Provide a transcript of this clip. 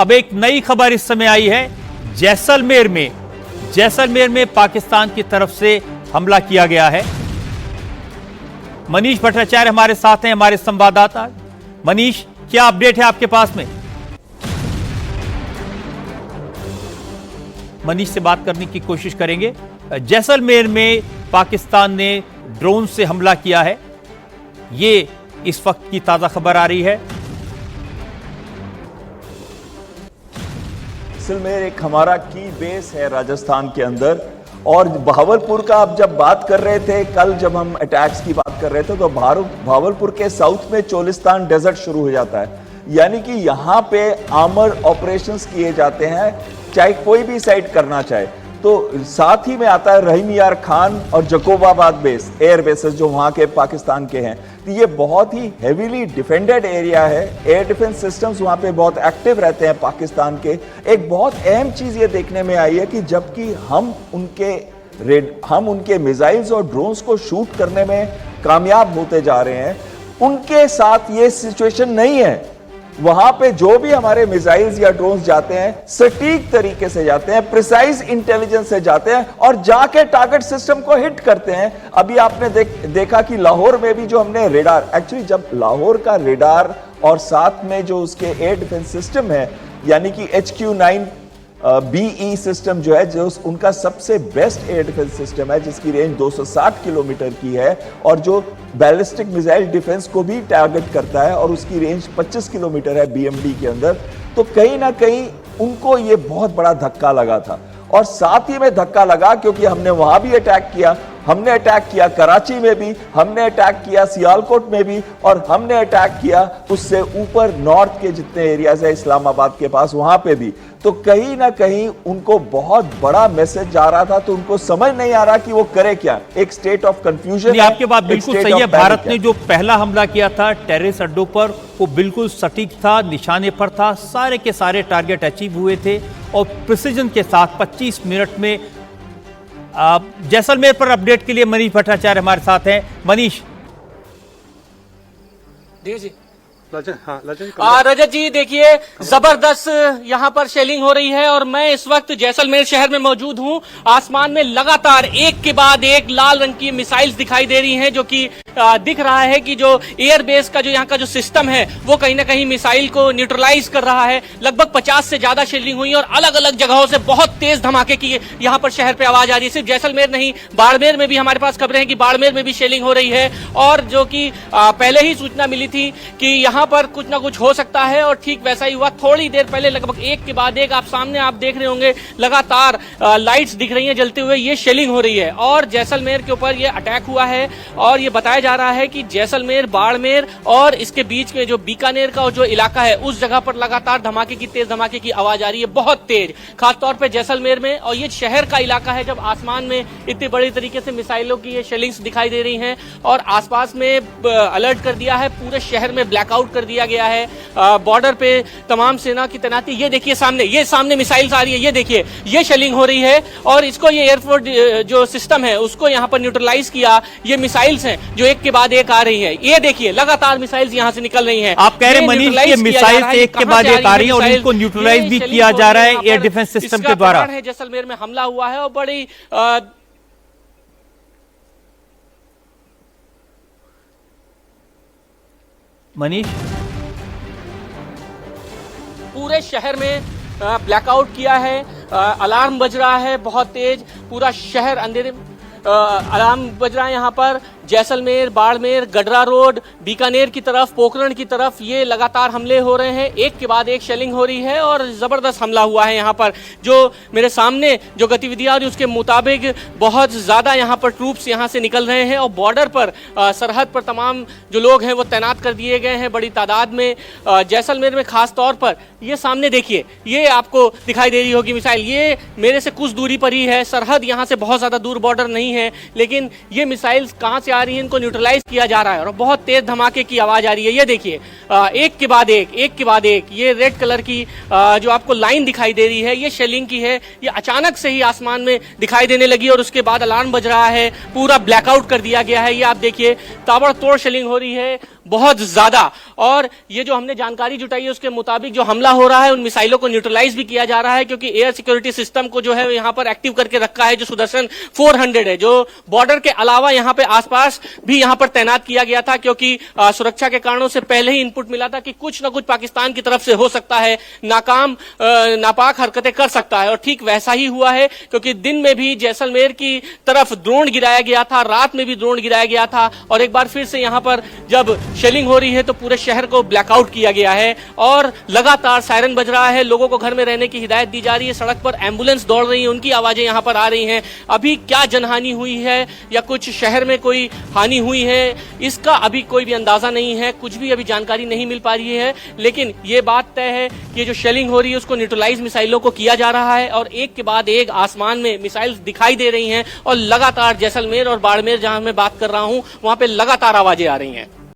अब एक नई खबर इस समय आई है। जैसलमेर में पाकिस्तान की तरफ से हमला किया गया है। मनीष भट्टाचार्य हमारे साथ हैं, हमारे संवाददाता। मनीष, क्या अपडेट है आपके पास में? मनीष से बात करने की कोशिश करेंगे। जैसलमेर में पाकिस्तान ने ड्रोन से हमला किया है, ये इस वक्त की ताजा खबर आ रही है। जैसलमेर एक हमारा की बेस है राजस्थान के अंदर, और भावलपुर का आप जब बात कर रहे थे, कल जब हम अटैक्स की बात कर रहे थे, तो भावलपुर के साउथ में चोलिस्तान डेजर्ट शुरू हो जाता है। यानी कि यहाँ पे आर्मर ऑपरेशंस किए जाते हैं, चाहे कोई भी साइड करना चाहे। तो साथ ही में आता है रहीम यार खान और जकोबाबाद बेस, एयर बेसेस जो वहाँ के पाकिस्तान के हैं। तो ये बहुत ही हेवीली डिफेंडेड एरिया है। एयर डिफेंस सिस्टम्स वहाँ पे बहुत एक्टिव रहते हैं पाकिस्तान के। एक बहुत अहम चीज़ ये देखने में आई है कि जबकि हम उनके मिसाइल्स और ड्रोन्स को शूट करने में कामयाब होते जा रहे हैं, उनके साथ ये सिचुएशन नहीं है। वहां पे जो भी हमारे मिसाइल्स या ड्रोन्स जाते हैं, सटीक तरीके से जाते हैं, प्रिसाइज इंटेलिजेंस से जाते हैं और जाके टारगेट सिस्टम को हिट करते हैं। अभी आपने देखा कि लाहौर में भी जो हमने रेडार, एक्चुअली जब लाहौर का रेडार और साथ में जो उसके एयर डिफेंस सिस्टम है, यानी कि HQ-9 BE सिस्टम जो है, जो उनका सबसे बेस्ट एयर डिफेंस सिस्टम है, जिसकी रेंज 260 किलोमीटर की है और जो बैलिस्टिक मिसाइल डिफेंस को भी टारगेट करता है, और उसकी रेंज 25 किलोमीटर है BMD के अंदर। तो कहीं ना कहीं उनको ये बहुत बड़ा धक्का लगा था, और साथ ही में धक्का लगा क्योंकि हमने वहां भी अटैक किया। हमने अटैक किया कराची में भी, हमने अटैक किया सियालकोट में भी, और हमने अटैक किया उससे ऊपर नॉर्थ के जितने एरियाज है इस्लामाबाद के पास, वहां पे भी। तो कहीं ना कहीं उनको बहुत बड़ा मैसेज जा रहा था, तो उनको समझ नहीं आ रहा कि वो करे क्या। एक स्टेट ऑफ कंफ्यूजन। आपकी बात बिल्कुल सही है। भारत ने जो पहला हमला किया था टेररिस्ट अड्डों पर, वो बिल्कुल सटीक था, निशाने पर था, सारे के सारे टारगेट अचीव हुए थे और प्रिसीजन के साथ 25 मिनट में। जैसलमेर पर अपडेट के लिए मनीष भट्टाचार्य हमारे साथ हैं। मनीष जी रजत जी, देखिए जबरदस्त यहाँ पर शेलिंग हो रही है और मैं इस वक्त जैसलमेर शहर में मौजूद हूँ। आसमान में लगातार एक के बाद एक लाल रंग की मिसाइल्स दिखाई दे रही हैं, जो कि दिख रहा है कि जो एयर बेस का जो यहाँ का जो सिस्टम है, वो कहीं ना कहीं मिसाइल को न्यूट्रलाइज कर रहा है। लगभग 50 से ज्यादा शेलिंग हुई और अलग अलग जगहों से बहुत तेज धमाके की यहाँ पर शहर पे आवाज आ रही है। सिर्फ जैसलमेर नहीं, बाड़मेर में भी हमारे पास खबरें हैं कि बाड़मेर में भी शेलिंग हो रही है, और जो कि पहले ही सूचना मिली थी कि यहाँ पर कुछ ना कुछ हो सकता है, और ठीक वैसा ही हुआ। थोड़ी देर पहले लगभग एक के बाद एक आप देख रहे होंगे, लगातार लाइट्स दिख रही हैं जलते हुए, ये शेलिंग हो रही है और जैसलमेर के ऊपर ये अटैक हुआ है। और ये बताया जा रहा है कि जैसलमेर, बाड़मेर और इसके बीच में जो बीकानेर का जो इलाका है, उस जगह पर लगातार तेज धमाके की आवाज आ रही है, बहुत तेज, खासतौर पर जैसलमेर में। और ये शहर का इलाका है, जब आसमान में इतनी बड़ी तरीके से मिसाइलों की ये शेलिंग्स दिखाई दे रही हैं और आसपास में अलर्ट कर दिया है, पूरे शहर में ब्लैकआउट कर दिया गया है। बॉर्डर पे तमाम सेना की तैनाती। ये देखिए सामने मिसाइल्स आ रही है, ये देखिए ये शेलिंग हो रही है, और इसको ये एयरफोर्स जो सिस्टम है उसको यहाँ पर न्यूट्रलाइज किया। ये मिसाइल्स हैं जो एक के बाद एक आ रही हैं, ये देखिए लगातार मिसाइल्स यहाँ से निकल रही हैं। आप कह रहे हैं मनीष के मिसाइल्स एक के बाद एक आ रही हैं और इनको न्यूट्रलाइज भी किया जा रहा है एयर डिफेंस सिस्टम के द्वारा। जैसलमेर में हमला हुआ है और बड़ी मनीष, पूरे शहर में ब्लैकआउट किया है, अलार्म बज रहा है बहुत तेज, पूरा शहर अंधेरे, अलार्म बज रहा है यहाँ पर। जैसलमेर, बाड़मेर, गडरा रोड, बीकानेर की तरफ, पोखरण की तरफ ये लगातार हमले हो रहे हैं, एक के बाद एक शेलिंग हो रही है और जबरदस्त हमला हुआ है यहाँ पर। जो मेरे सामने जो गतिविधियां और उसके मुताबिक बहुत ज्यादा यहाँ पर ट्रूप्स यहाँ से निकल रहे हैं और बॉर्डर पर सरहद पर तमाम जो लोग हैं वो तैनात कर दिए गए हैं बड़ी तादाद में। जैसलमेर में खास तौर पर ये सामने देखिए, ये आपको दिखाई दे रही होगी मिसाइल, ये मेरे से कुछ दूरी पर ही है, सरहद यहाँ से बहुत ज्यादा दूर बॉर्डर नहीं है, लेकिन ये मिसाइल्स कहाँ से आ रही है, इनको न्यूट्रलाइज किया जा रहा है और बहुत तेज धमाके की आवाज आ रही है। ये देखिए एक के बाद एक ये रेड कलर की जो आपको लाइन दिखाई दे रही है, ये शेलिंग की है। ये अचानक से ही आसमान में दिखाई देने लगी और उसके बाद अलार्म बज रहा है, पूरा ब्लैकआउट कर दिया गया है। ये आप देखिए ताबड़तोड़ शेलिंग हो रही है, बहुत ज्यादा। और ये जो हमने जानकारी जुटाई है उसके मुताबिक जो हमला हो रहा है उन मिसाइलों को न्यूट्रलाइज भी किया जा रहा है, क्योंकि एयर सिक्योरिटी सिस्टम को जो है यहाँ पर एक्टिव करके रखा है, जो सुदर्शन 400 है, जो बॉर्डर के अलावा यहाँ पे आसपास भी यहाँ पर तैनात किया गया था, क्योंकि सुरक्षा के कारणों से पहले ही इनपुट मिला था कि कुछ ना कुछ पाकिस्तान की तरफ से हो सकता है, नापाक हरकतें कर सकता है। और ठीक वैसा ही हुआ है, क्योंकि दिन में भी जैसलमेर की तरफ ड्रोन गिराया गया था, रात में भी ड्रोन गिराया गया था, और एक बार फिर से यहाँ पर जब शेलिंग हो रही है तो पूरे शहर को ब्लैकआउट किया गया है और लगातार सायरन बज रहा है। लोगों को घर में रहने की हिदायत दी जा रही है, सड़क पर एम्बुलेंस दौड़ रही है, उनकी आवाजें यहाँ पर आ रही हैं। अभी क्या जनहानि हुई है या कुछ शहर में कोई हानि हुई है, इसका अभी कोई भी अंदाजा नहीं है, कुछ भी अभी जानकारी नहीं मिल पा रही है। लेकिन ये बात तय है कि जो शेलिंग हो रही है उसको न्यूट्रलाइज मिसाइलों को किया जा रहा है और एक के बाद एक आसमान में मिसाइल दिखाई दे रही हैं और लगातार जैसलमेर और बाड़मेर जहां मैं बात कर रहा हूं वहां पे लगातार आवाजें आ रही हैं।